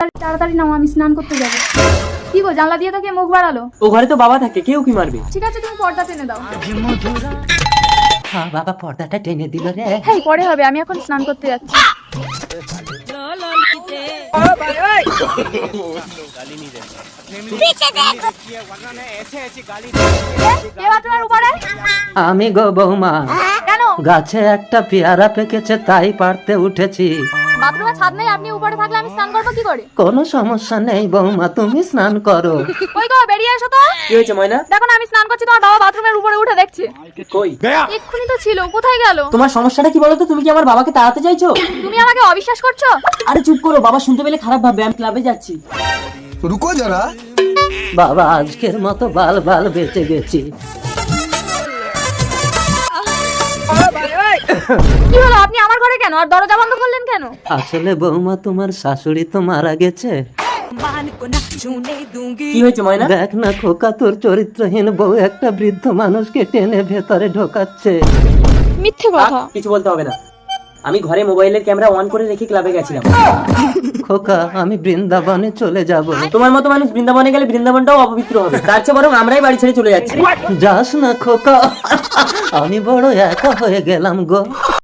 তাড়াতাড়ি নাও, আমি স্নান করতে যাবো। কি গো, জানলা দিয়ে তো কে মুখ বাড়ালো? ও ঘরে তো বাবা থাকে, কেউ কি মারবে? ঠিক আছে, তুমি পর্দা টেনে দাও। হ্যাঁ বাবা, পর্দাটা টেনে দিল রে। হ্যাঁ, পরে হবে, আমি এখন স্নান করতে যাচ্ছি। কে বাথরুমের উপরে? আমি গো বৌমা, কেন? গাছে একটা পেয়ারা পেকেছে তাই পারতে উঠেছি। বাথরুমে ছাদ নেই, আপনি উপরে থাকলে আমি স্নান করবো কি করে? কোনো সমস্যা নেই বৌমা, তুমি স্নান করো। কই গো, বেরিয়ে এসো তো। কি হয়েছে ময়না? দেখো না, আমি স্নান করছি, তোমার বাবা বাথরুমের উপরে উঠে দেখছে। কই? এক্ষুনি তো ছিল, কোথায় গেল? তোমার সমস্যাটা কি বলো তো? তুমি কি আমার বাবাকে তাড়াতে চাইছো? তুমি আমাকে অবিশ্বাস করছো? আরে চুপ করো, বাবা শুনতে পেলে খারাপ ভাববে। আমি ক্লাবে যাচ্ছি। रुको जरा। বাবা, আজকের মতো বাল বাল বেঁচে গেছি। কি হলো, আপনি আমার ঘরে কেন আর দরজা বন্ধ করলেন কেন? আসলে বৌমা, তোমার শাশুড়ি তো মারা গেছে। কি হয়েছে ময়না? দেখ না খোকা, তোর চরিত্রহীন বউ একটা বৃদ্ধ মানুষকে টেনে ভেতরে ঢোকাচ্ছে। মিথ্যে কথা। কিছু বলতে হবে না। আমি ঘরে মোবাইলের ক্যামেরা অন করে রেখে ক্লাবে গেছিলাম। খোকা, আমি বৃন্দাবনে চলে যাব। তোমার মতো মানুষ বৃন্দাবনে গেলে বৃন্দাবনটাও অপবিত্র হবে। তার চেয়ে বরং আমরাই বাড়ি ছেড়ে চলে যাচ্ছি। যাস না খোকা, আমি বড় একা হয়ে গেলাম গো।